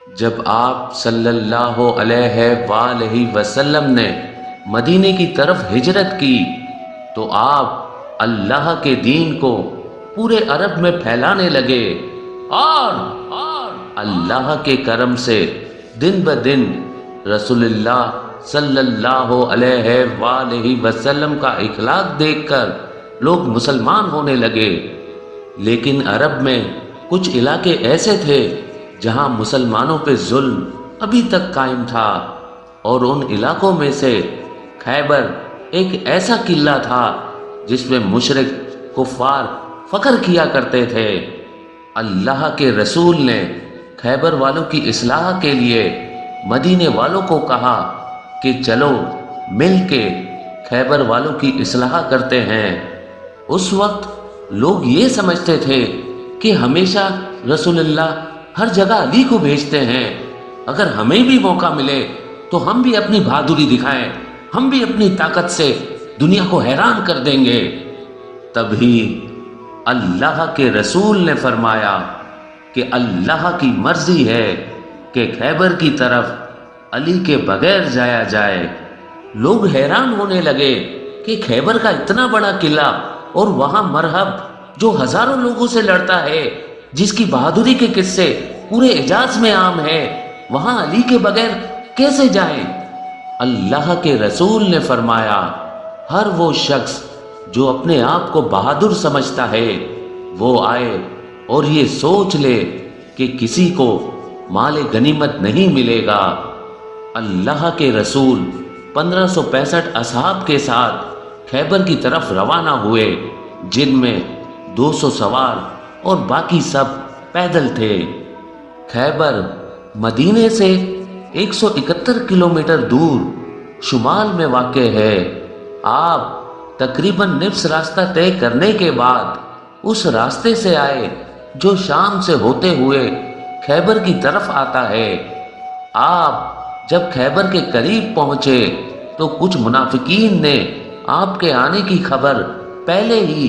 جب آپ صلی اللہ علیہ وآلہ وسلم نے مدینے کی طرف ہجرت کی تو آپ اللہ کے دین کو پورے عرب میں پھیلانے لگے، اور اللہ کے کرم سے دن بدن رسول اللہ صلی اللہ علیہ وآلہ وسلم کا اخلاق دیکھ کر لوگ مسلمان ہونے لگے۔ لیکن عرب میں کچھ علاقے ایسے تھے جہاں مسلمانوں پہ ظلم ابھی تک قائم تھا، اور ان علاقوں میں سے خیبر ایک ایسا قلعہ تھا جس میں مشرک کفار فخر کیا کرتے تھے۔ اللہ کے رسول نے خیبر والوں کی اصلاح کے لیے مدینے والوں کو کہا کہ چلو مل کے خیبر والوں کی اصلاح کرتے ہیں۔ اس وقت لوگ یہ سمجھتے تھے کہ ہمیشہ رسول اللہ ہر جگہ علی کو بھیجتے ہیں، اگر ہمیں بھی موقع ملے تو ہم بھی اپنی بہادری دکھائیں، ہم بھی اپنی طاقت سے دنیا کو حیران کر دیں گے۔ تبھی اللہ کے رسول نے فرمایا کہ اللہ کی مرضی ہے کہ خیبر کی طرف علی کے بغیر جایا جائے۔ لوگ حیران ہونے لگے کہ خیبر کا اتنا بڑا قلعہ اور وہاں مرہب جو ہزاروں لوگوں سے لڑتا ہے، جس کی بہادری کے قصے پورے حجاز میں عام ہے، وہاں علی کے بغیر کیسے جائیں؟ اللہ کے رسول نے فرمایا، ہر وہ شخص جو اپنے آپ کو بہادر سمجھتا ہے وہ آئے اور یہ سوچ لے کہ کسی کو مال غنیمت نہیں ملے گا۔ اللہ کے رسول 1565 اصحاب کے ساتھ خیبر کی طرف روانہ ہوئے، جن میں 200 سوار اور باقی سب پیدل تھے۔ خیبر مدینے سے 171 کلومیٹر دور شمال میں واقع ہے۔ آپ تقریباً نصف راستہ طے کرنے کے بعد اس راستے سے آئے جو شام سے ہوتے ہوئے خیبر کی طرف آتا ہے۔ آپ جب خیبر کے قریب پہنچے تو کچھ منافقین نے آپ کے آنے کی خبر پہلے ہی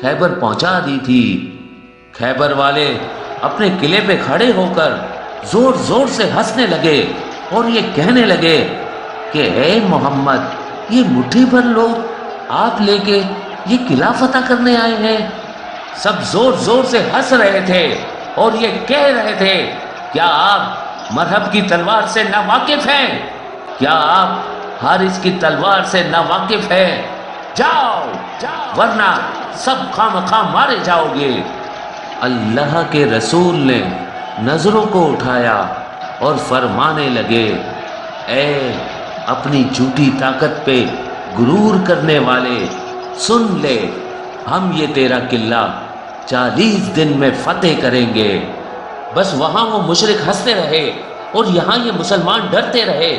خیبر پہنچا دی تھی۔ خیبر والے اپنے قلعے پہ کھڑے ہو کر زور زور سے ہنسنے لگے اور یہ کہنے لگے کہ اے محمد، یہ مٹھی بھر لوگ آپ لے کے یہ قلعہ فتح کرنے آئے ہیں۔ سب زور زور سے ہنس رہے تھے اور یہ کہہ رہے تھے، کیا آپ مرہب کی تلوار سے ناواقف ہیں؟ کیا آپ حارث کی تلوار سے ناواقف ہیں؟ جاؤ ورنہ سب خامخواہ مارے جاؤ گے۔ اللہ کے رسول نے نظروں کو اٹھایا اور فرمانے لگے، اے اپنی جھوٹی طاقت پہ غرور کرنے والے، سن لے، ہم یہ تیرا قلعہ 40 دن میں فتح کریں گے۔ بس وہاں وہ مشرک ہنستے رہے اور یہاں یہ مسلمان ڈرتے رہے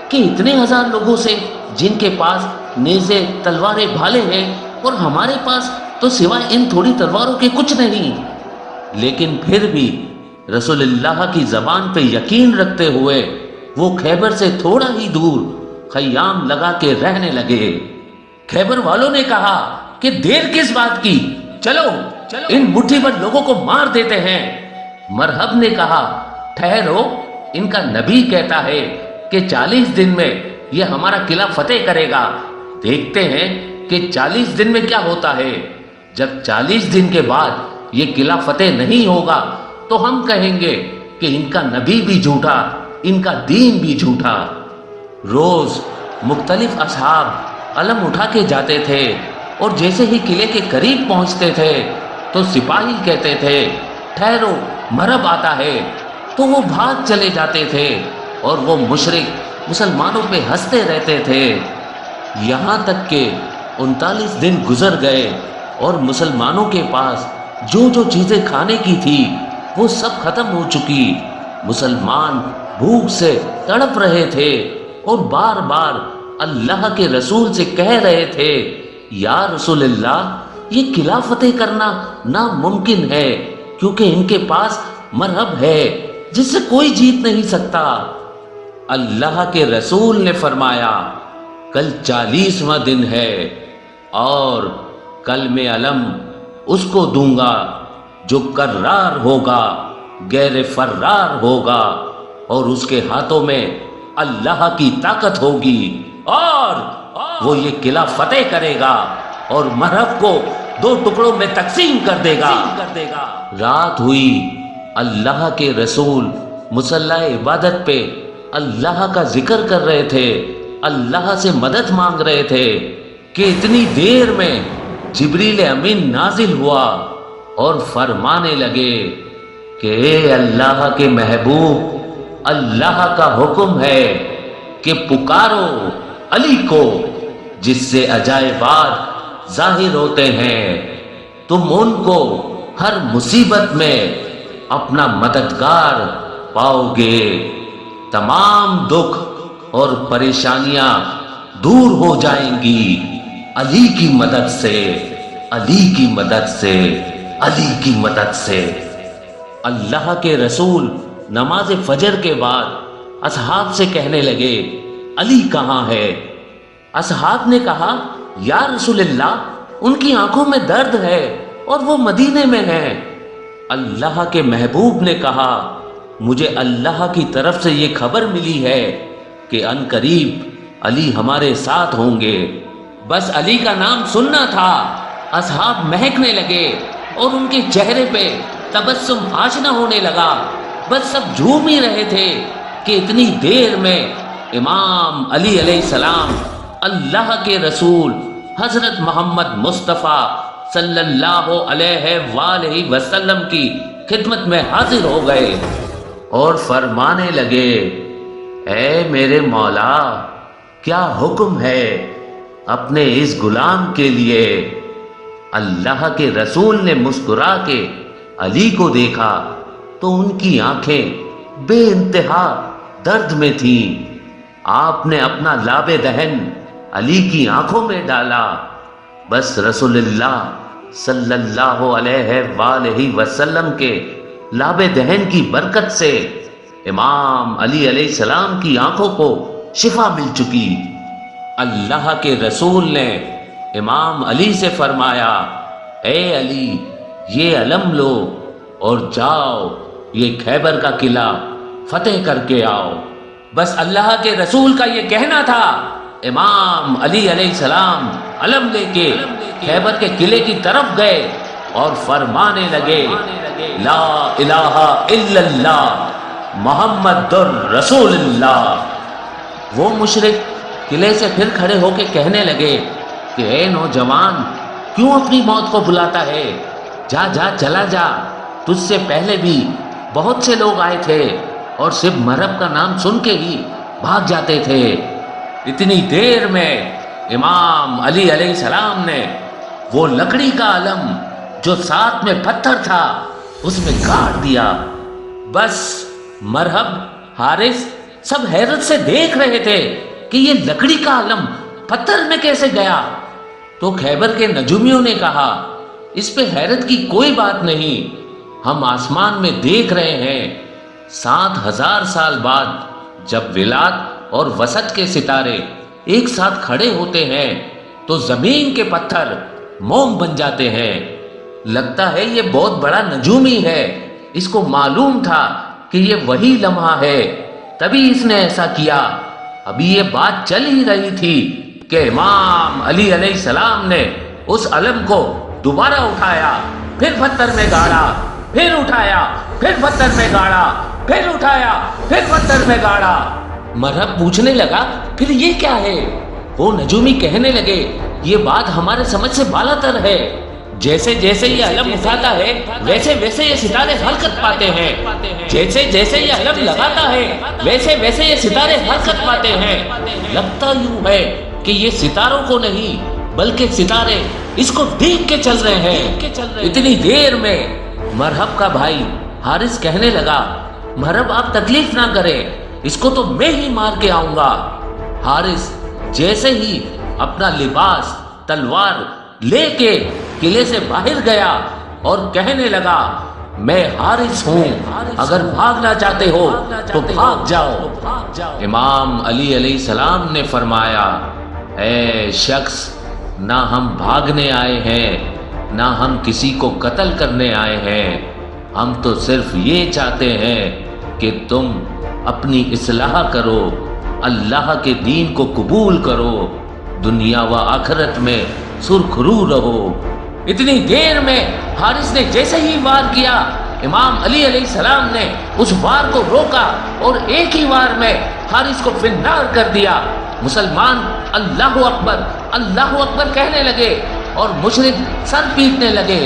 کہ اتنے ہزار لوگوں سے جن کے پاس نیزے تلواریں بھالے ہیں اور ہمارے پاس تو سوائے ان تھوڑی تلواروں کے کچھ نہیں۔ لیکن پھر بھی رسول اللہ کی زبان پہ یقین رکھتے ہوئے وہ خیبر سے تھوڑا ہی دور خیام لگا کے رہنے لگے۔ خیبر والوں نے کہا کہ دیر کس بات کی، چلو ان مٹھی بھر لوگوں کو مار دیتے ہیں۔ مرہب نے کہا، ٹھہرو، ان کا نبی کہتا ہے کہ 40 دن میں یہ ہمارا قلعہ فتح کرے گا، دیکھتے ہیں کہ 40 دن میں کیا ہوتا ہے۔ جب 40 دن کے بعد یہ قلعہ فتح نہیں ہوگا تو ہم کہیں گے کہ ان کا نبی بھی جھوٹا، ان کا دین بھی جھوٹا۔ روز مختلف اصحاب علم اٹھا کے جاتے تھے اور جیسے ہی قلعے کے قریب پہنچتے تھے تو سپاہی کہتے تھے، ٹھہرو، مرہب آتا ہے، تو وہ بھاگ چلے جاتے تھے اور وہ مشرک مسلمانوں پہ ہنستے رہتے تھے۔ یہاں تک کہ 39 دن گزر گئے اور مسلمانوں کے پاس جو جو چیزیں کھانے کی تھی وہ سب ختم ہو چکی۔ مسلمان بھوک سے تڑپ رہے تھے اور بار بار اللہ کے رسول سے کہہ رہے تھے، یا رسول اللہ، یہ قلعہ فتح کرنا ناممکن ہے کیونکہ ان کے پاس مرہب ہے جس سے کوئی جیت نہیں سکتا۔ اللہ کے رسول نے فرمایا، کل 40واں دن ہے اور کل میں علم اس کو دوں گا جو کرار ہوگا، غیر فرار ہوگا، اور اس کے ہاتھوں میں اللہ کی طاقت ہوگی اور وہ یہ قلعہ فتح کرے گا اور مرحب کو 2 ٹکڑوں میں تقسیم کر دے گا۔ رات ہوئی، اللہ کے رسول مصلی عبادت پہ اللہ کا ذکر کر رہے تھے، اللہ سے مدد مانگ رہے تھے کہ اتنی دیر میں جبریل امین نازل ہوا اور فرمانے لگے کہ اے اللہ کے محبوب، اللہ کا حکم ہے کہ پکارو علی کو جس سے عجائبات ظاہر ہوتے ہیں، تم ان کو ہر مصیبت میں اپنا مددگار پاؤ گے، تمام دکھ اور پریشانیاں دور ہو جائیں گی علی کی مدد سے، علی کی مدد سے، علی کی مدد سے۔ اللہ کے رسول نماز فجر کے بعد اصحاب سے کہنے لگے علی کہاں ہے؟ اصحاب نے کہا یا رسول اللہ ان کی آنکھوں میں درد ہے اور وہ مدینے میں ہیں۔ اللہ کے محبوب نے کہا مجھے اللہ کی طرف سے یہ خبر ملی ہے کہ ان قریب علی ہمارے ساتھ ہوں گے، بس علی کا نام سننا تھا۔ اصحاب مہکنے لگے اور ان کے چہرے پہ تبسم فاش نہ ہونے لگا، بس سب جھوم ہی رہے تھے کہ اتنی دیر میں امام علی علیہ السلام اللہ کے رسول حضرت محمد مصطفیٰ صلی اللہ علیہ وآلہ وسلم کی خدمت میں حاضر ہو گئے اور فرمانے لگے اے میرے مولا، کیا حکم ہے اپنے اس غلام کے لیے؟ اللہ کے رسول نے مسکرا کے علی کو دیکھا تو ان کی آنکھیں بے انتہا درد میں تھیں۔ آپ نے اپنا لاب دہن علی کی آنکھوں میں ڈالا، بس رسول اللہ صلی اللہ علیہ وآلہ وسلم کے لاب دہن کی برکت سے امام علی علیہ السلام کی آنکھوں کو شفا مل چکی۔ اللہ کے رسول نے امام علی سے فرمایا اے علی، یہ علم لو اور جاؤ یہ خیبر کا قلعہ فتح کر کے آؤ۔ بس اللہ کے رسول کا یہ کہنا تھا، امام علی علیہ السلام علم لے کے خیبر کے قلعے کی طرف گئے اور فرمانے لگے لا الہ الا اللہ محمد رسول اللہ۔ وہ مشرک قلعے سے پھر کھڑے ہو کے کہنے لگے کہ اے نوجوان، کیوں اپنی موت کو بلاتا ہے؟ جا جا چلا جا، تجھ سے پہلے بھی بہت سے لوگ آئے تھے اور صرف مرحب کا نام سن کے ہی بھاگ جاتے تھے۔ اتنی دیر میں امام علی علیہ السلام نے وہ لکڑی کا علم جو ساتھ میں پتھر تھا اس میں گاڑ دیا۔ بس مرحب، حارث سب حیرت سے دیکھ رہے تھے کہ یہ لکڑی کا علم پتھر میں کیسے گیا۔ تو خیبر کے نجومیوں نے کہا اس پہ حیرت کی کوئی بات نہیں، ہم آسمان میں دیکھ رہے ہیں 7000 سال بعد جب ولاد اور وسط کے ستارے ایک ساتھ کھڑے ہوتے ہیں تو زمین کے پتھر موم بن جاتے ہیں۔ لگتا ہے یہ بہت بڑا نجومی ہے، اس کو معلوم تھا کہ یہ وہی لمحہ ہے، تبھی اس نے ایسا کیا۔ ابھی یہ بات چل ہی رہی تھی کہ امام علی علیہ السلام نے اس علم کو دوبارہ اٹھایا، پھر پتھر میں گاڑا، پھر اٹھایا، پھر پتھر میں گاڑا، پھر اٹھایا، پھر پتھر میں گاڑا۔ مرحب پوچھنے لگا پھر یہ کیا ہے؟ وہ نجومی کہنے لگے یہ بات ہمارے سمجھ سے بالا تر ہے، جیسے جیسے یہ علم اٹھاتا ہے ویسے ویسے یہ ستارے حرکت پاتے ہیں، جیسے جیسے یہ علم لگاتا ہے ویسے ویسے یہ ستارے حرکت پاتے ہیں۔ لگتا یوں ہے کہ یہ ستاروں کو نہیں بلکہ ستارے اس کو دیکھ کے چل رہے ہیں۔ اتنی دیر میں مرحب کا بھائی حارث کہنے لگا مرحب آپ تکلیف نہ کریں، اس کو تو میں ہی مار کے آؤں گا۔ حارث جیسے ہی اپنا لباس تلوار لے کے قلعے سے باہر گیا اور کہنے لگا میں حارث ہوں، اگر بھاگنا چاہتے ہو تو بھاگ جاؤ۔ امام علی علیہ السلام نے فرمایا اے شخص، نہ ہم بھاگنے آئے ہیں نہ ہم کسی کو قتل کرنے آئے ہیں، ہم تو صرف یہ چاہتے ہیں کہ تم اپنی اصلاح کرو، اللہ کے دین کو قبول کرو، دنیا و آخرت میں سرخرو رہو۔ اتنی دیر میں حارث نے جیسے ہی وار کیا، امام علی علیہ السلام نے اس وار کو روکا اور ایک ہی وار میں حارث کو فنار کر دیا۔ مسلمان اللہ اکبر کہنے لگے اور مشرک سر پیٹنے لگے۔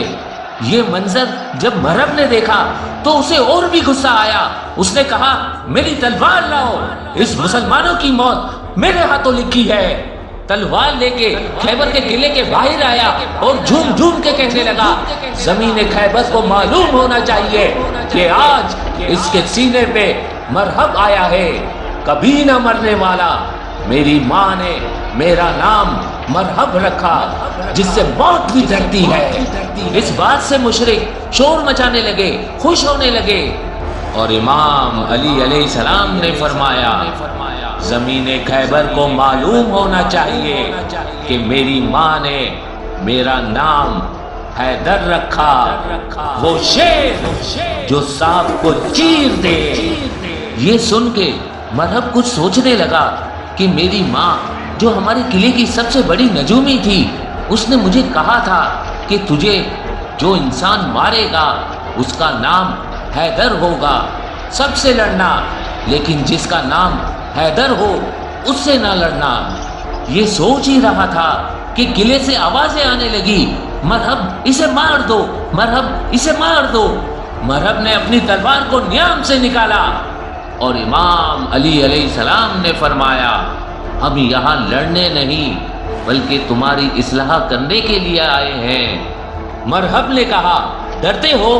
یہ منظر جب محرم نے دیکھا تو اسے اور بھی غصہ آیا۔ اس نے کہا میری تلوار لاؤ، اس مسلمانوں کی موت میرے ہاتھوں لکھی ہے۔ تلوار لے کے خیبر کے قلعے کے باہر آیا اور جھوم جھوم کے کہنے لگا زمین خیبر کو معلوم ہونا چاہیے کہ آج اس کے سینے پہ مرہب آیا ہے، کبھی نہ مرنے والا۔ میری ماں نے میرا نام مرہب رکھا جس سے موت بھی ڈرتی ہے۔ اس بات سے مشرک شور مچانے لگے، خوش ہونے لگے، اور امام علی علیہ السلام نے فرمایا زمین خیبر کو معلوم ہونا چاہیے کہ میری ماں نے میرا نام حیدر رکھا، وہ شیر جو سانپ کو چیر دے۔ یہ سن کے مرہب کچھ سوچنے لگا کہ میری ماں جو ہمارے قلعے کی سب سے بڑی نجومی تھی، اس نے مجھے کہا تھا کہ تجھے جو انسان مارے گا اس کا نام حیدر ہوگا، سب سے لڑنا، لیکن جس کا نام حیدر ہو اس سے نہ لڑنا۔ یہ سوچ ہی رہا تھا کہ قلعے سے آوازیں آنے لگی مرہب اسے مار دو، مرہب اسے مار دو۔ مرہب نے اپنی تلوار کو نیام سے نکالا اور امام علی علیہ السلام نے فرمایا ہم یہاں لڑنے نہیں بلکہ تمہاری اصلاح کرنے کے لیے آئے ہیں۔ مرہب نے کہا ڈرتے ہو؟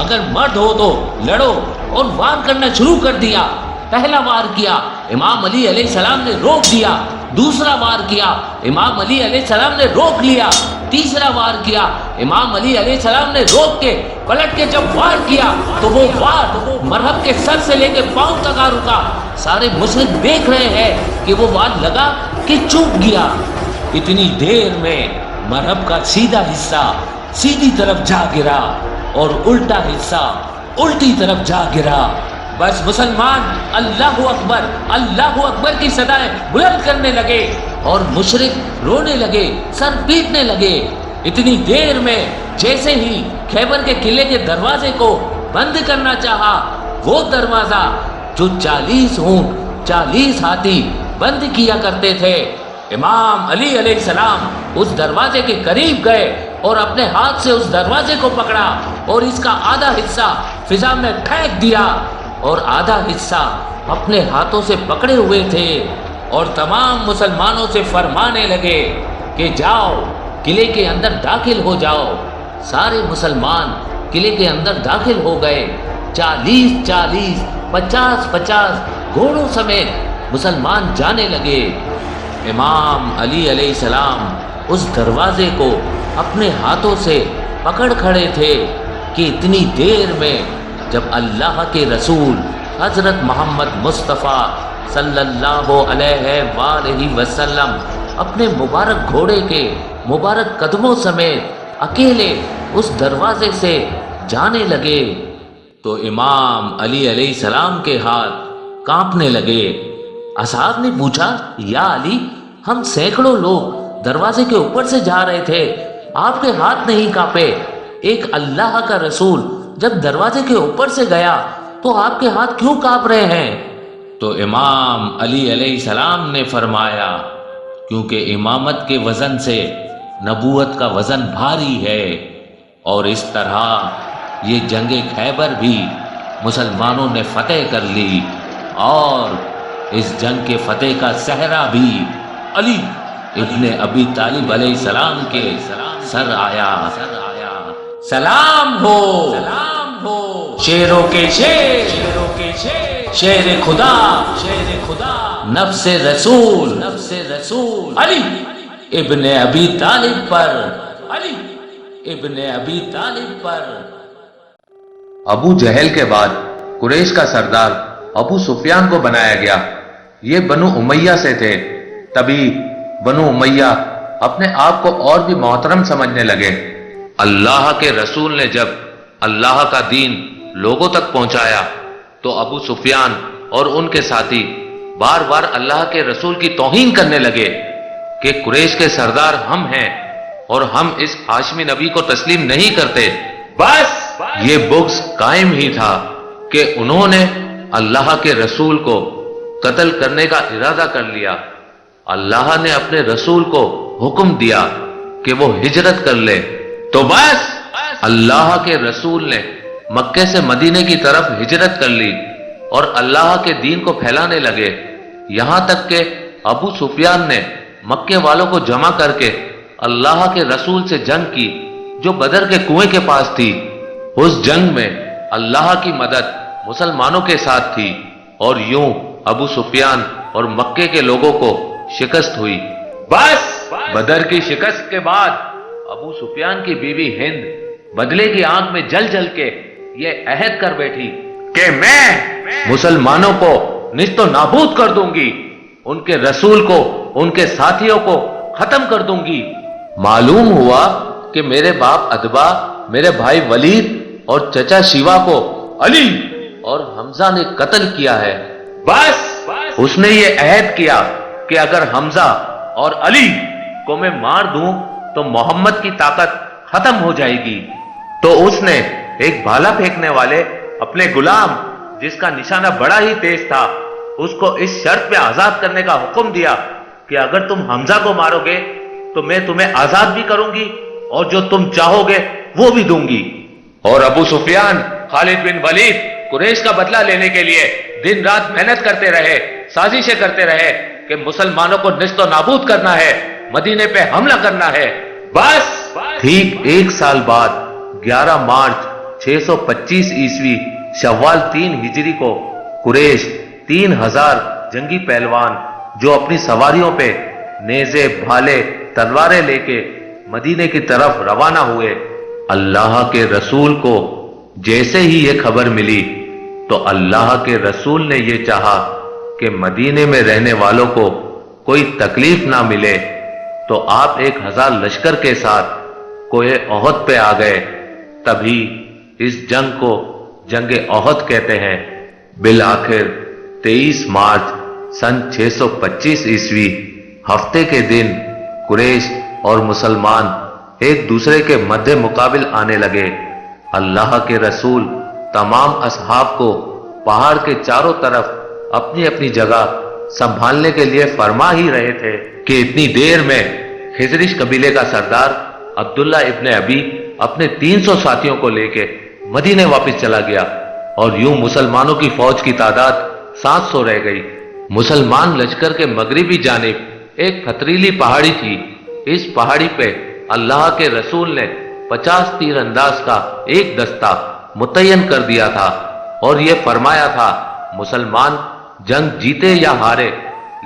اگر مرد ہو تو لڑو، اور وار کرنا شروع کر دیا۔ پہلا وار کیا، امام علی علیہ السلام نے روک دیا۔ دوسرا وار کیا، امام علی علیہ السلام نے روک لیا۔ تیسرا وار کیا، امام علی علیہ السلام نے روک کے پلٹ کے جب وار کیا تو وہ وار مرہب کے سر سے لے کے پاؤں تک آ رکا۔ سارے مشرک دیکھ رہے ہیں کہ وہ وار لگا کہ چوک گیا۔ اتنی دیر میں مرہب کا سیدھا حصہ سیدھی طرف جا گرا اور الٹا حصہ الٹی طرف جا گرا۔ بس مسلمان اللہ اکبر کی صدائیں بلند کرنے لگے اور مشرک رونے لگے، سر پیٹنے لگے۔ اتنی دیر میں جیسے ہی خیبر کے قلعے کے دروازے کو بند کرنا چاہا، وہ دروازہ جو 40 اونٹ 40 ہاتھی بند کیا کرتے تھے، امام علی علیہ السلام اس دروازے کے قریب گئے اور اپنے ہاتھ سے اس دروازے کو پکڑا اور اس کا آدھا حصہ فضا میں پھینک دیا اور آدھا حصہ اپنے ہاتھوں سے پکڑے ہوئے تھے، اور تمام مسلمانوں سے فرمانے لگے کہ جاؤ قلعے کے اندر داخل ہو جاؤ۔ سارے مسلمان قلعے کے اندر داخل ہو گئے۔ 40 50 گھوڑوں سمیت مسلمان جانے لگے۔ امام علی علیہ السلام اس دروازے کو اپنے ہاتھوں سے پکڑ کھڑے تھے کہ اتنی دیر میں جب اللہ کے رسول حضرت محمد مصطفیٰ صلی اللہ علیہ وآلہ وسلم اپنے مبارک گھوڑے کے مبارک قدموں سمیت اکیلے اس دروازے سے جانے لگے تو امام علی علیہ السلام کے ہاتھ کانپنے لگے۔ اصحاب نے پوچھا یا علی، ہم سینکڑوں لوگ دروازے کے اوپر سے جا رہے تھے، آپ کے ہاتھ نہیں کانپے؟ ایک اللہ کا رسول جب دروازے کے اوپر سے گیا تو آپ کے ہاتھ کیوں کانپ رہے ہیں؟ تو امام علی علیہ السلام نے فرمایا کیونکہ امامت کے وزن سے نبوت کا وزن بھاری ہے، اور اس طرح یہ جنگ خیبر بھی مسلمانوں نے فتح کر لی، اور اس جنگ کے فتح کا صحرا بھی علی ابن ابی طالب علیہ السلام کے سر آیا۔ سلام ہو شیروں کے شیر خدا نفس رسول علی ابن ابی طالب پر۔ ابو جہل کے بعد قریش کا سردار ابو سفیان کو بنایا گیا۔ یہ بنو امیہ سے تھے۔ تبھی بنو امیہ اپنے آپ کو اور بھی محترم سمجھنے لگے۔ اللہ کے رسول نے جب اللہ کا دین لوگوں تک پہنچایا تو ابو سفیان اور ان کے ساتھی بار بار اللہ کے رسول کی توہین کرنے لگے کہ قریش کے سردار ہم ہیں اور ہم اس ہاشمی نبی کو تسلیم نہیں کرتے۔ بس یہ بغض قائم ہی تھا کہ انہوں نے اللہ کے رسول کو قتل کرنے کا ارادہ کر لیا۔ اللہ نے اپنے رسول کو حکم دیا کہ وہ ہجرت کر لے، تو بس اللہ کے رسول نے مکے سے مدینے کی طرف ہجرت کر لی اور اللہ کے دین کو پھیلانے لگے، یہاں تک کہ ابو سفیان نے مکے والوں کو جمع کر کے اللہ کے رسول سے جنگ کی جو بدر کے کنویں کے پاس تھی۔ اس جنگ میں اللہ کی مدد مسلمانوں کے ساتھ تھی اور یوں ابو سفیان اور مکے کے لوگوں کو شکست ہوئی۔ بس بدر کی شکست کے بعد ابو سفیان کی بیوی ہند بدلے کی آنکھ میں جل جل کے یہ عہد کر بیٹھی کہ میں مسلمانوں کو نیست و نابود کر دوں گی، ان کے رسول کو، ان کے ساتھیوں کو ختم کر دوں گی۔ معلوم ہوا کہ میرے باپ ادبا، میرے بھائی ولید اور چچا شیوا کو علی اور حمزہ نے قتل کیا ہے۔ بس اس نے یہ عہد کیا کہ اگر حمزہ اور علی کو میں مار دوں تو محمد کی طاقت ختم ہو جائے گی۔ تو اس نے ایک بھالا پھینکنے والے اپنے غلام، جس کا نشانہ بڑا ہی تیز تھا، اس کو اس شرط پہ آزاد کرنے کا حکم دیا کہ اگر تم حمزہ کو مارو گے تو میں تمہیں آزاد بھی کروں گی اور جو تم چاہو گے وہ بھی دوں گی۔ اور ابو سفیان خالد بن ولید قریش کا بدلہ لینے کے لیے دن رات محنت کرتے رہے، سازشیں کرتے رہے کہ مسلمانوں کو نیست و نابود کرنا ہے، مدینے پہ حملہ کرنا ہے۔ بس ٹھیک ایک سال بعد 11 مارچ 625 عیسوی شوال 3 ہجری کو قریش 3000 جنگی پہلوان جو اپنی سواریوں پہ نیزے، بھالے، تلواریں لے کے مدینے کی طرف روانہ ہوئے۔ اللہ کے رسول کو جیسے ہی یہ خبر ملی تو اللہ کے رسول نے یہ چاہا کہ مدینے میں رہنے والوں کو کوئی تکلیف نہ ملے، تو آپ 1000 لشکر کے ساتھ کوہ احد پہ آ گئے۔ تبھی اس جنگ کو جنگ احد کہتے ہیں۔ بالآخر 23 مارچ سن 625 عیسوی ہفتے کے دن قریش اور مسلمان ایک دوسرے کے مد مقابل آنے لگے۔ اللہ کے رسول تمام اصحاب کو پہاڑ کے چاروں طرف اپنی اپنی جگہ سنبھالنے کے لیے فرما ہی رہے تھے کہ اتنی دیر میں خزرش قبیلے کا سردار عبداللہ ابن ابی اپنے 300 ساتھیوں کو لے کے مدینے واپس چلا گیا اور یوں مسلمانوں کی فوج کی تعداد 700 رہ گئی۔ مسلمان لشکر کے مغربی جانب ایک پتھریلی پہاڑی تھی۔ اس پہاڑی پہ اللہ کے رسول نے 50 تیر انداز کا ایک دستہ متعین کر دیا تھا اور یہ فرمایا تھا، مسلمان جنگ جیتے یا ہارے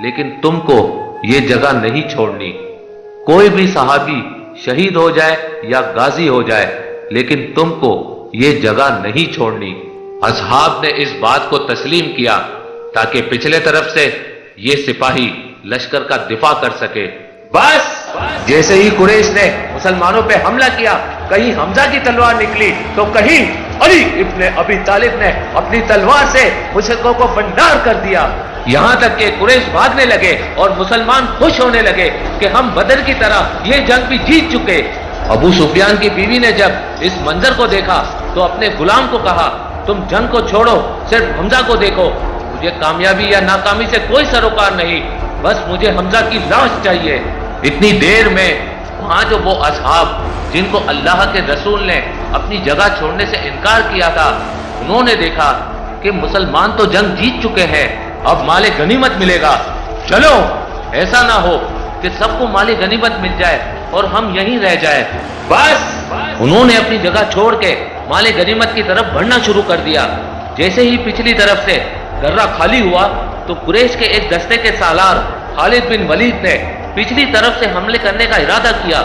لیکن تم کو یہ جگہ نہیں چھوڑنی۔ کوئی بھی صحابی شہید ہو جائے یا غازی ہو جائے لیکن تم کو یہ جگہ نہیں چھوڑنی۔ اصحاب نے اس بات کو تسلیم کیا تاکہ پچھلے طرف سے یہ سپاہی لشکر کا دفاع کر سکے۔ بس جیسے ہی قریش نے مسلمانوں پہ حملہ کیا، کہیں حمزہ کی تلوار نکلی تو کہیں علی ابن ابی طالب نے اپنی تلوار سے مشرکوں کو بنڈار کر دیا، یہاں تک کہ قریش بھاگنے لگے اور مسلمان خوش ہونے لگے کہ ہم بدر کی طرح یہ جنگ بھی جیت چکے۔ ابو سفیان کی بیوی نے جب اس منظر کو دیکھا تو اپنے غلام کو کہا، تم جنگ کو چھوڑو، صرف حمزہ کو دیکھو، مجھے کامیابی یا ناکامی سے کوئی سروکار نہیں، بس مجھے حمزہ کی لاش چاہیے۔ اتنی دیر میں وہاں جو وہ اصحاب جن کو اللہ کے رسول نے اپنی جگہ چھوڑنے سے انکار کیا تھا، انہوں نے دیکھا کہ مسلمان تو جنگ جیت چکے ہیں، اب مال غنیمت ملے گا، چلو ایسا نہ ہو کہ سب کو مال غنیمت مل جائے اور ہم یہیں رہ جائے۔ بس انہوں نے اپنی جگہ چھوڑ کے مال غنیمت کی طرف بڑھنا شروع کر دیا۔ جیسے ہی پچھلی طرف سے درہ خالی ہوا تو قریش کے ایک دستے کے سالار خالد بن ولید نے پچھلی طرف سے حملے کرنے کا ارادہ کیا،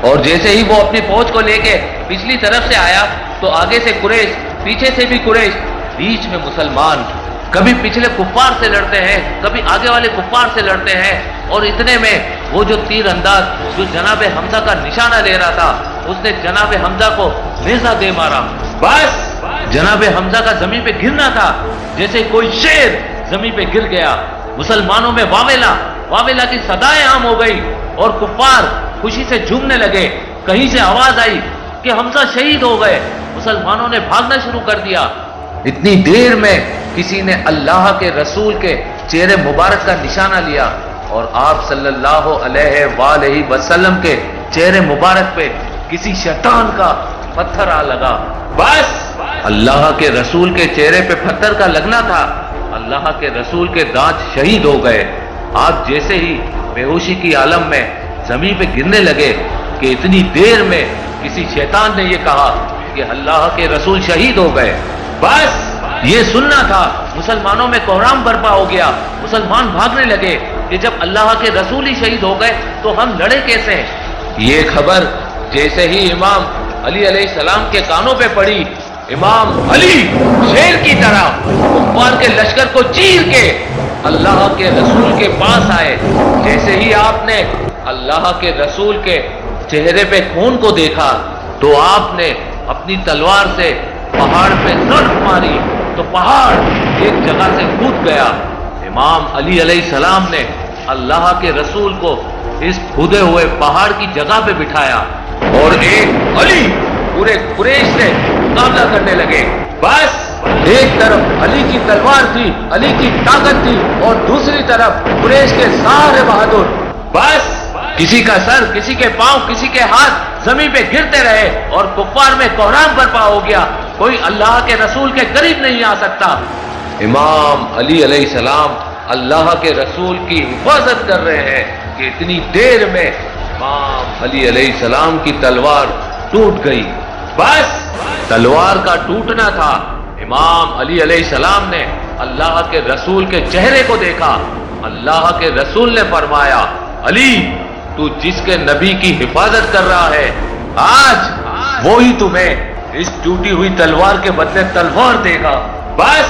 اور جیسے ہی وہ اپنی فوج کو لے کے پچھلی طرف سے آیا تو آگے سے قریش، پیچھے سے بھی قریش، بیچ میں مسلمان۔ کبھی پچھلے کفار سے لڑتے ہیں، کبھی آگے والے کفار سے لڑتے ہیں، اور اتنے میں وہ جو تیر انداز جو جناب حمزہ کا نشانہ لے رہا تھا، اس نے جناب حمزہ کو نیزہ دے مارا۔ بس جناب حمزہ کا زمین پہ گرنا تھا، جیسے کوئی شیر زمین پہ گر گیا۔ مسلمانوں میں واویلا واویلا کی صدائیں عام ہو گئی اور کفار خوشی سے جھومنے لگے۔ کہیں سے آواز آئی کہ حمزہ شہید ہو گئے۔ مسلمانوں نے بھاگنا شروع کر دیا۔ اتنی دیر میں کسی نے اللہ کے رسول کے چہرے مبارک کا نشانہ لیا اور آپ صلی اللہ علیہ وآلہ وسلم کے چہرے مبارک پہ کسی شیطان کا پتھر آ لگا۔ بس اللہ کے رسول کے چہرے پہ پتھر کا لگنا تھا، اللہ کے رسول کے دانت شہید ہو گئے۔ آپ جیسے ہی بے ہوشی کی عالم میں زمین پہ گرنے لگے کہ اتنی دیر میں کسی شیطان نے یہ کہا کہ اللہ کے رسول شہید ہو گئے۔ بس یہ سننا تھا۔ مسلمانوں میں کوہرام برپا ہو گیا۔ مسلمان بھاگنے لگے کہ جب اللہ کے رسول ہی شہید ہو گئے تو ہم لڑے کیسے؟ یہ خبر جیسے ہی امام علی علیہ السلام کے کانوں پہ پڑی، امام علی شیر کی طرح کفار کے لشکر کو چیر کے اللہ کے رسول کے پاس آئے۔ جیسے ہی آپ نے اللہ کے رسول کے چہرے پہ خون کو دیکھا تو آپ نے اپنی تلوار سے پہاڑ پہ ضرب ماری تو پہاڑ ایک جگہ سے کود گیا۔ امام علی علیہ السلام نے اللہ کے رسول کو اس کھودے ہوئے پہاڑ کی جگہ پہ بٹھایا اور ایک علی پورے قریش سے مقابلہ کرنے لگے۔ بس ایک طرف علی کی تلوار تھی، علی کی طاقت تھی، اور دوسری طرف قریش کے سارے بہادر۔ بس کسی کا سر، کسی کے پاؤں، کسی کے ہاتھ زمین پہ گرتے رہے اور کفار میں کوہرام برپا ہو گیا۔ کوئی اللہ کے رسول کے قریب نہیں آ سکتا۔ امام علی علیہ السلام اللہ کے رسول کی حفاظت کر رہے ہیں کہ اتنی دیر میں امام علی علیہ السلام کی تلوار ٹوٹ گئی۔ بس تلوار کا ٹوٹنا تھا۔ امام علی علیہ السلام نے اللہ کے رسول کے چہرے کو دیکھا۔ اللہ کے رسول نے فرمایا، علی تو جس کے نبی کی حفاظت کر رہا ہے، آج وہی تمہیں اس ٹوٹی ہوئی تلوار کے بدلے تلوار دے گا۔ بس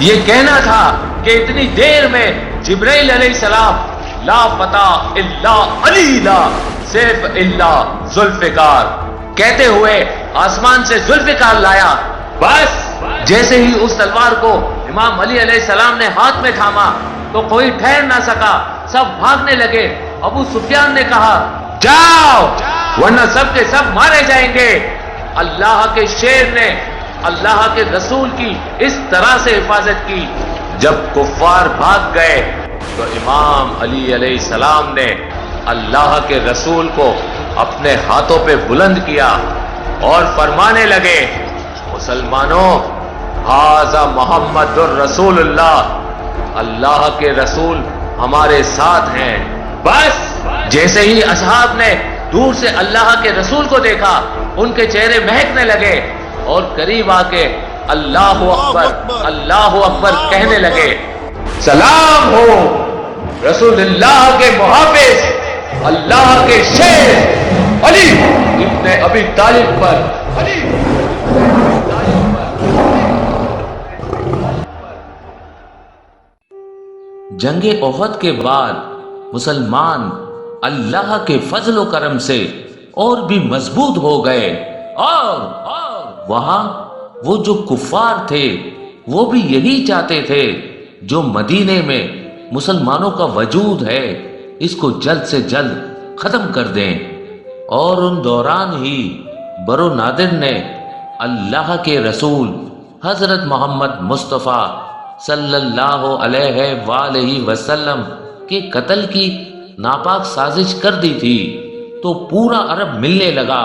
یہ کہنا تھا کہ اتنی دیر میں جبرائیل علیہ السلام لا فتح الا علی لا سیف الا ذوالفقار کہتے ہوئے آسمان سے ذوالفقار لایا۔ بس جیسے ہی اس تلوار کو امام علی علیہ السلام نے ہاتھ میں تھاما تو کوئی ٹھہر نہ سکا، سب بھاگنے لگے۔ ابو سفیان نے کہا، جاؤ ورنہ سب کے سب مارے جائیں گے۔ اللہ کے شیر نے اللہ کے رسول کی اس طرح سے حفاظت کی۔ جب کفار بھاگ گئے تو امام علی علیہ السلام نے اللہ کے رسول کو اپنے ہاتھوں پہ بلند کیا اور فرمانے لگے، مسلمانوں، ھذا محمد الرسول اللہ، اللہ کے رسول ہمارے ساتھ ہیں۔ بس جیسے ہی اصحاب نے دور سے اللہ کے رسول کو دیکھا، ان کے چہرے مہکنے لگے اور قریب آ کے اللہ اکبر کہنے لگے، سلام ہو رسول اللہ کے محافظ، اللہ کے شیر علی ابن ابی طالب پر۔ جنگ احد کے بعد مسلمان اللہ کے فضل و کرم سے اور بھی مضبوط ہو گئے، اور وہاں وہ جو کفار تھے وہ بھی یہی چاہتے تھے جو مدینے میں مسلمانوں کا وجود ہے اس کو جلد سے جلد ختم کر دیں۔ اور ان دوران ہی برو نادر نے اللہ کے رسول حضرت محمد مصطفیٰ صلی اللہ علیہ وآلہ وسلم کے قتل کی ناپاک سازش کر دی تھی، تو پورا عرب ملنے لگا۔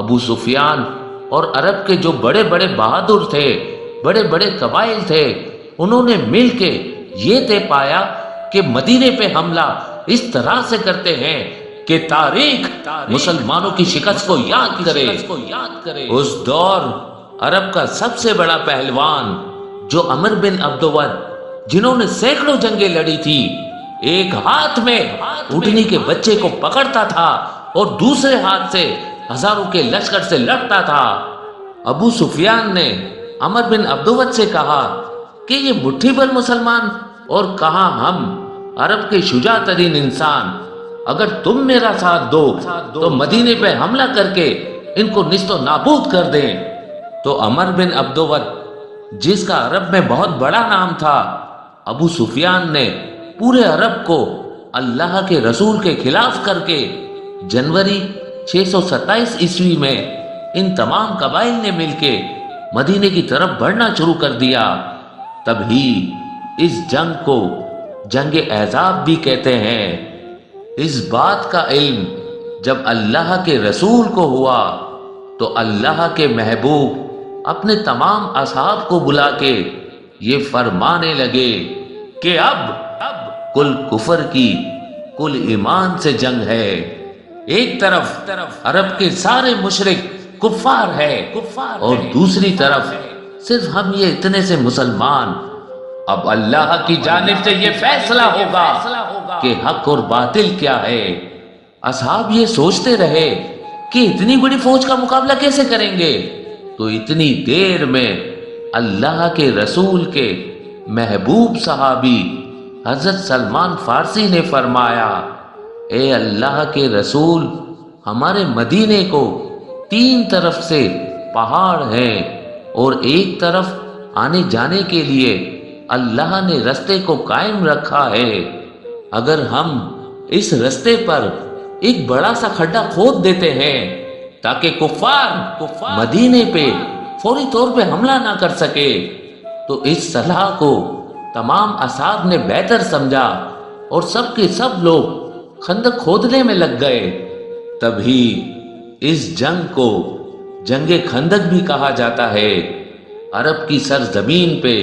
ابو سفیان اور عرب کے جو بڑے بڑے بہادر تھے، بڑے بڑے قبائل تھے، انہوں نے مل کے یہ طے پایا کہ مدینے پہ حملہ اس طرح سے کرتے ہیں کہ تاریخ مسلمانوں کی شکست کو یاد کرے۔ اس دور عرب کا سب سے بڑا پہلوان جو عمر بن عبدود، جنہوں نے سینکڑوں جنگیں لڑی تھی، ایک ہاتھ میں اونٹنی کے بچے کو پکڑتا تھا اور دوسرے ہاتھ سے ہزاروں کے لشکر سے لڑتا تھا۔ ابو سفیان نے عمر بن عبدود سے کہا کہ یہ مٹھی بھر مسلمان، اور کہا ہم عرب کے شجاع ترین انسان، اگر تم میرا ساتھ دو تو مدینے پہ حملہ کر کے ان کو نیست و نابود کر دیں۔ تو عمر بن عبدود، جس کا عرب میں بہت بڑا نام تھا، ابو سفیان نے پورے عرب کو اللہ کے رسول کے خلاف کر کے جنوری 627 عیسوی میں ان تمام قبائل نے مل کے مدینے کی طرف بڑھنا شروع کر دیا۔ تبھی اس جنگ کو جنگ احزاب بھی کہتے ہیں۔ اس بات کا علم جب اللہ کے رسول کو ہوا تو اللہ کے محبوب اپنے تمام اصحاب کو بلا کے یہ فرمانے لگے کہ اب کل کفر کی کل ایمان سے جنگ ہے۔ ایک طرف عرب کے سارے مشرک کفار ہے اور دوسری طرف صرف ہم یہ اتنے سے مسلمان۔ اب اللہ کی جانب سے یہ فیصلہ ہوگا کہ حق اور باطل کیا ہے۔ اصحاب یہ سوچتے رہے کہ اتنی بڑی فوج کا مقابلہ کیسے کریں گے، تو اتنی دیر میں اللہ کے رسول کے محبوب صحابی حضرت سلمان فارسی نے فرمایا، اے اللہ کے رسول، ہمارے مدینے کو 3 طرف سے پہاڑ ہیں اور ایک طرف آنے جانے کے لیے اللہ نے رستے کو قائم رکھا ہے۔ اگر ہم اس رستے پر ایک بڑا سا کھڈا کھود دیتے ہیں تاکہ کفار مدینے پہ فوری طور پہ حملہ نہ کر سکے، تو اس صلاح کو تمام اصحاب نے بہتر سمجھا اور سب کے سب لوگ خندق کھودنے میں لگ گئے۔ تبھی اس جنگ کو جنگ خندق بھی کہا جاتا ہے۔ عرب کی سرزمین پہ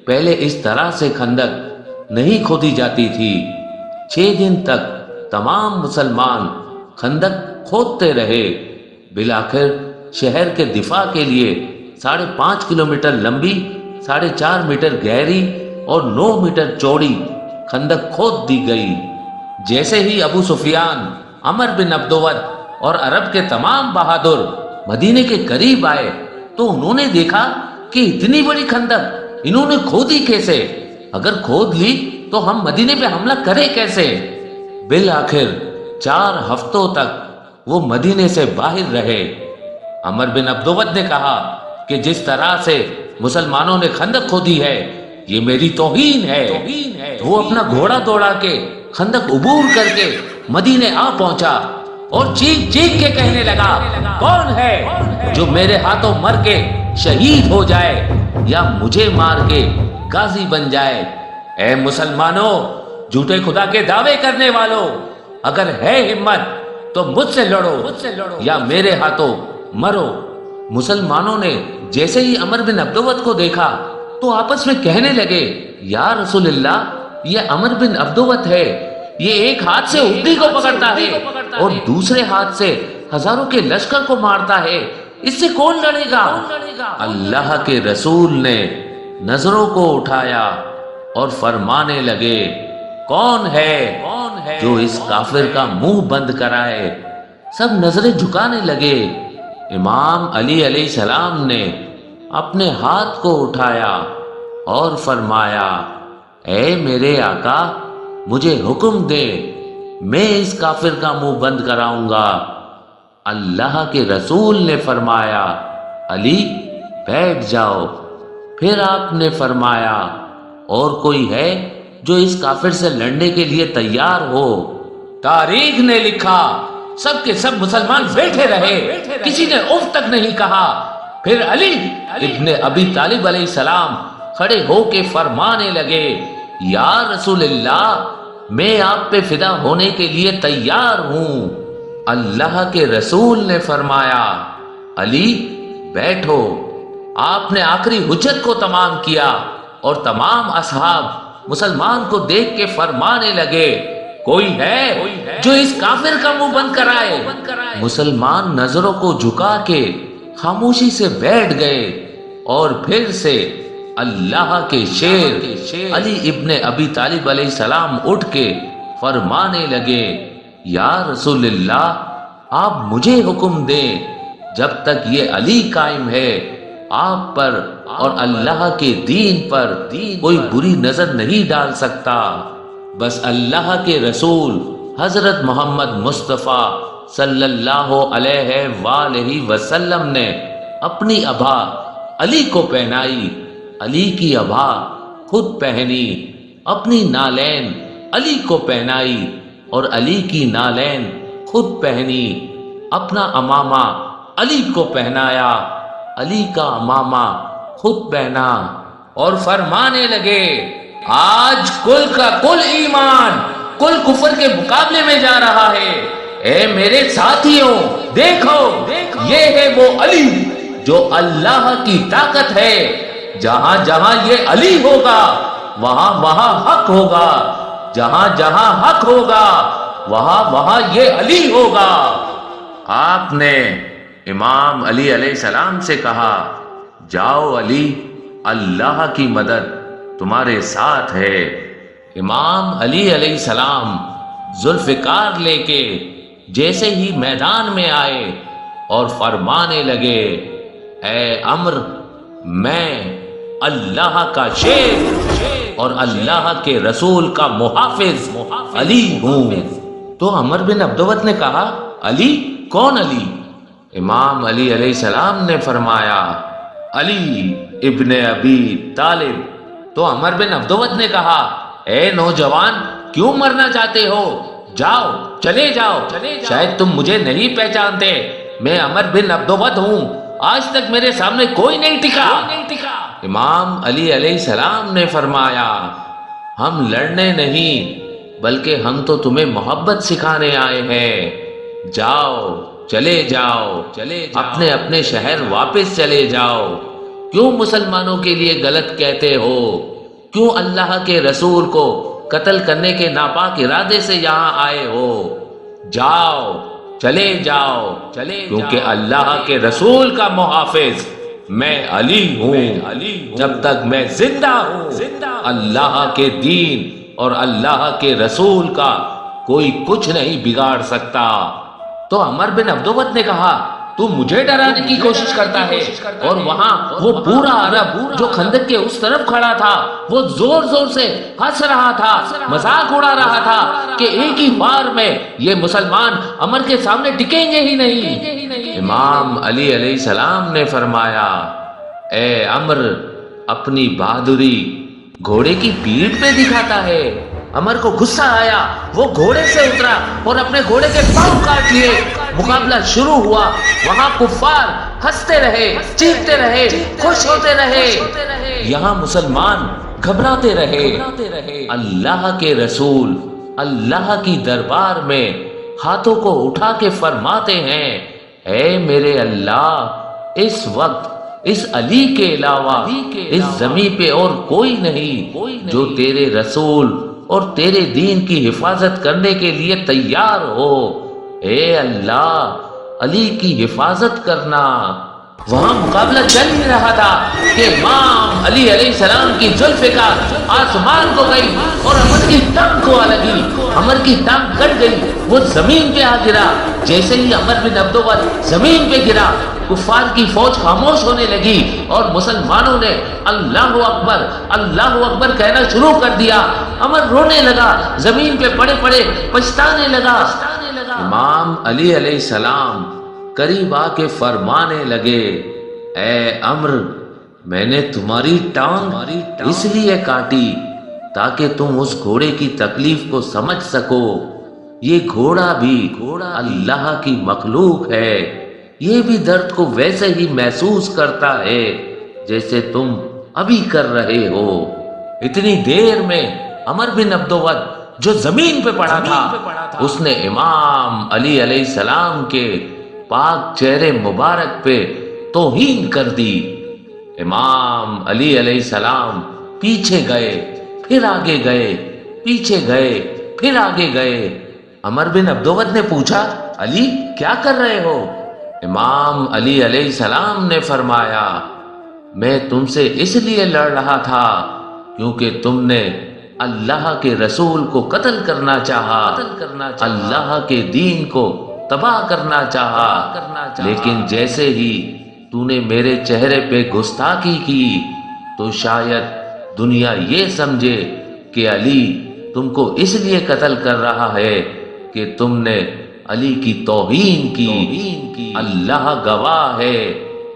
پہلے اس طرح سے خندق نہیں کھودی جاتی تھی۔ 6 دن تک تمام مسلمان خندق کھودتے رہے۔ بالآخر شہر کے دفاع کے لیے 5.5 کلومیٹر لمبی، 4.5 میٹر گہری اور 9 میٹر چوڑی خندق کھود دی گئی۔ جیسے ہی ابو سفیان، عمر بن عبدود اور عرب کے تمام بہادر مدینے کے قریب آئے تو انہوں نے دیکھا کہ اتنی بڑی خندق انہوں نے کھودی کیسے؟ اگر کھود لی تو ہم مدینے پہ حملہ کریں کیسے؟ بالآخر 4 ہفتوں تک وہ مدینے سے باہر رہے۔ عمر بن عبدود نے کہا کہ جس طرح سے مسلمانوں نے خندق کھودی ہے یہ میری توہین ہے۔ وہ اپنا گھوڑا دوڑا کے خندق عبور کر کے مدینے آ پہنچا اور چیخ چیخ کے کہنے لگا، کون ہے جو میرے ہاتھوں مر کے شہید ہو جائے یا مجھے مار کے غازی بن جائے؟ اے مسلمانوں، جھوٹے خدا کے دعوے کرنے والوں، اگر ہے ہمت تو مجھ سے لڑو یا میرے ہاتھوں مرو۔ مسلمانوں نے جیسے ہی عمر بن عبدود کو دیکھا تو آپس میں کہنے لگے، یا رسول اللہ، یہ عمر بن عبدود ہے، یہ ایک ہاتھ سے اونٹنی کو پکڑتا ہے اور دوسرے ہاتھ سے ہزاروں کے لشکر کو مارتا ہے، اس سے کون لڑے گا؟ اللہ کے رسول نے نظروں کو اٹھایا اور فرمانے لگے، کون ہے جو اس کافر کا منہ بند کرائے؟ سب نظریں جھکانے لگے۔ امام علی علیہ السلام نے اپنے ہاتھ کو اٹھایا اور فرمایا، اے میرے آقا، مجھے حکم دے، میں اس کافر کا منہ بند کراؤں گا۔ اللہ کے رسول نے فرمایا، علی بیٹھ جاؤ۔ پھر آپ نے فرمایا، اور کوئی ہے جو اس کافر سے لڑنے کے لیے تیار ہو؟ تاریخ نے لکھا سب کے سب مسلمان بیٹھے رہے، کسی نے اف تک نہیں کہا۔ پھر علی ابن ابی طالب علیہ السلام کھڑے ہو کے فرمانے لگے، یا رسول اللہ، میں آپ پہ فدا ہونے کے لیے تیار ہوں۔ اللہ کے رسول نے فرمایا، علی بیٹھو۔ آپ نے آخری حجت کو تمام کیا اور تمام اصحاب مسلمان کو دیکھ کے فرمانے لگے، کوئی ہے جو اس کافر کا منہ بند کرائے؟ مسلمان نظروں کو جھکا کے خاموشی سے بیٹھ گئے اور پھر سے اللہ کے شیر علی ابن ابی طالب علیہ السلام اٹھ کے فرمانے لگے، یا رسول اللہ، آپ مجھے حکم دیں، جب تک یہ علی قائم ہے آپ پر اور اللہ کے دین پر کوئی بری نظر نہیں ڈال سکتا۔ بس اللہ کے رسول حضرت محمد مصطفیٰ صلی اللہ علیہ وآلہ وسلم نے اپنی ابا علی کو پہنائی، علی کی ابا خود پہنی اپنی نالین علی کو پہنائی اور علی کی نالین خود پہنی، اپنا امامہ علی کو پہنایا، علی کا امامہ خود پہنا، اور فرمانے لگے آج کل کا کل ایمان کل کفر کے مقابلے میں جا رہا ہے۔ اے میرے ساتھیوں، دیکھو یہ ہے وہ علی جو اللہ کی طاقت ہے۔ جہاں جہاں یہ علی ہوگا وہاں وہاں حق ہوگا، جہاں جہاں حق ہوگا وہاں وہاں یہ علی ہوگا۔ آپ نے امام علی علیہ السلام سے کہا جاؤ علی، اللہ کی مدد تمہارے ساتھ ہے۔ امام علی علیہ السلام ذوالفقار لے کے جیسے ہی میدان میں آئے اور فرمانے لگے اے عمر، میں اللہ کا شیر اور اللہ کے رسول کا محافظ علی ہوں۔ تو عمر بن عبدود نے کہا علی؟ کون علی؟ امام علی علیہ السلام نے فرمایا علی ابن ابی طالب۔ تو عمر بن عبدود نے کہا اے نوجوان، کیوں مرنا چاہتے ہو؟ جاؤ، چلے جاؤ، شاید تم مجھے نہیں پہچانتے، میں عمر بن عبدود ہوں، آج تک میرے سامنے کوئی نہیں ٹکا۔ امام علی علیہ السلام نے فرمایا ہم لڑنے نہیں بلکہ ہم تو تمہیں محبت سکھانے آئے ہیں، جاؤ، چلے جاؤ، اپنے اپنے شہر واپس چلے جاؤ۔ کیوں مسلمانوں کے لیے غلط کہتے ہو؟ کیوں اللہ کے رسول کو قتل کرنے کے ناپاک ارادے سے یہاں آئے ہو؟ جاؤ، چلے جاؤ، کیونکہ اللہ کے رسول کا محافظ میں علی ہوں۔ جب تک میں زندہ ہوں اللہ کے دین اور اللہ کے رسول کا کوئی کچھ نہیں بگاڑ سکتا۔ تو عمر بن عبدود نے کہا تو مجھے ڈرانے کی کوشش کرتا ہے، اور وہاں وہ پورا عرب جو خندق کے اس طرف کھڑا تھا وہ زور زور سے ہنس رہا تھا، مذاق اڑا رہا تھا کہ ایک ہی بار میں یہ مسلمان عمر کے سامنے ٹکیں گے ہی نہیں۔ امام علی علیہ السلام نے فرمایا اے عمر، اپنی بہادری گھوڑے کی پیٹھ پہ دکھاتا ہے۔ عمر کو غصہ آیا، وہ گھوڑے سے اترا اور اپنے گھوڑے کے پاؤں کاٹ لیے۔ مقابلہ شروع ہوا، وہاں کفار ہنستے رہے، چیختے رہے، خوش ہوتے رہے، یہاں مسلمان گھبراتے رہے۔ اللہ کے رسول اللہ کی دربار میں ہاتھوں کو اٹھا کے فرماتے ہیں اے میرے اللہ، اس وقت اس علی کے علاوہ اس زمین پہ اور کوئی نہیں جو تیرے رسول اور تیرے دین کی حفاظت کرنے کے لیے تیار ہو۔ اے اللہ، علی کی حفاظت کرنا۔ وہاں مقابلہ چل ہی رہا تھا کہ امام علی علیہ السلام کی ذوالفقار آسمان کو گئی اور عمر کی ٹانگ کو آ لگی۔ عمر کی ٹانگ کٹ گئی، وہ زمین پہ آ گرا۔ جیسے ہی عمر بن عبدود زمین پہ گرا، کفار کی فوج خاموش ہونے لگی اور مسلمانوں نے اللہ اکبر اللہ اکبر کہنا شروع کر دیا۔ عمر رونے لگا، زمین پہ پڑے پڑے پچھتانے لگا۔ امام علی علیہ السلام قریب آ کے فرمانے لگے اے عمر، میں نے تمہاری ٹانگ اس لیے کاٹی تاکہ تم اس گھوڑے کی تکلیف کو سمجھ سکو۔ یہ گھوڑا بھی اللہ کی مخلوق ہے، یہ بھی درد کو ویسے ہی محسوس کرتا ہے جیسے تم ابھی کر رہے ہو۔ اتنی دیر میں عمر بن عبدود جو زمین پہ پڑا تھا اس نے امام علی علیہ السلام کے پاک چہرے مبارک پہ توہین کر دی۔ امام علی علیہ السلام پیچھے گئے، پھر آگے گئے، پیچھے گئے، پھر آگے گئے۔ عمر بن عبدود نے پوچھا علی کیا کر رہے ہو؟ امام علی علیہ السلام نے فرمایا میں تم سے اس لیے لڑ رہا تھا کیونکہ تم نے اللہ کے رسول کو قتل کرنا چاہا، اللہ کے دین کو تباہ کرنا چاہا، لیکن جیسے ہی تو نے میرے چہرے پہ گستاخی کی تو شاید دنیا یہ سمجھے کہ علی تم کو اس لیے قتل کر رہا ہے کہ تم نے علی کی توہین کی۔ اللہ گواہ ہے،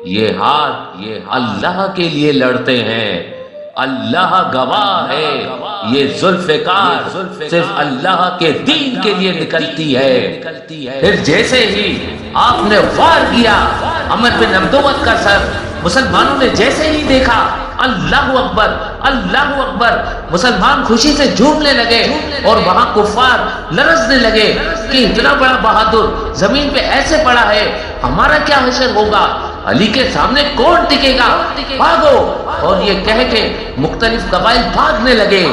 یہ ہاتھ اللہ کے لیے لڑتے ہیں۔ اللہ گواہ ہے یہ ذوالفقار صرف اللہ کے دین کے لیے نکلتی ہے۔ پھر جیسے ہی آپ نے وار کیا عمر بن عبدود کا سر، مسلمانوں نے جیسے ہی دیکھا اللہ اکبر اللہ اکبر، مسلمان خوشی سے جھومنے لگے اور وہاں کفار لرزنے لگے کہ اتنا بڑا بہادر زمین پہ ایسے پڑا ہے، ہمارا کیا حشر ہوگا، علی کے سامنے کون ٹکے گا، بھاگو۔ اور یہ کہہ کے مختلف قبائل بھاگنے لگے۔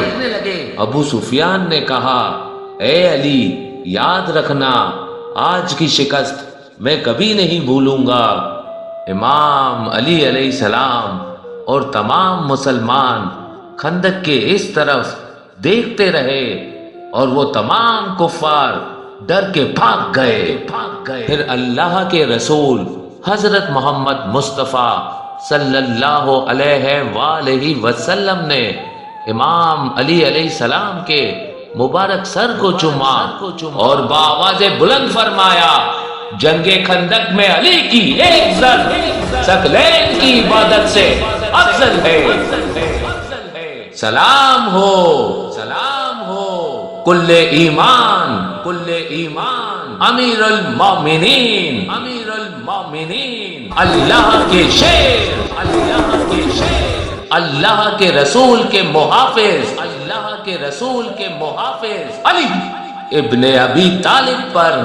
ابو سفیان نے کہا اے علی یاد رکھنا آج کی شکست میں کبھی نہیں بھولوں گا۔ امام علی علیہ السلام اور تمام مسلمان خندق کے اس طرف دیکھتے رہے اور وہ تمام کفار ڈر کے بھاگ گئے۔ پھر اللہ کے رسول حضرت محمد مصطفیٰ صلی اللہ علیہ وآلہ وسلم نے امام علی علیہ السلام کے مبارک سر کو چوما اور بآواز بلند فرمایا جنگ خندق میں علی کی ایک ضرب ثقلین کی عبادت سے افضل ہے۔ سلام ہو کل ایمان امیر المومنین اللہ کے شیر اللہ کے رسول کے محافظ علی ابن ابی طالب پر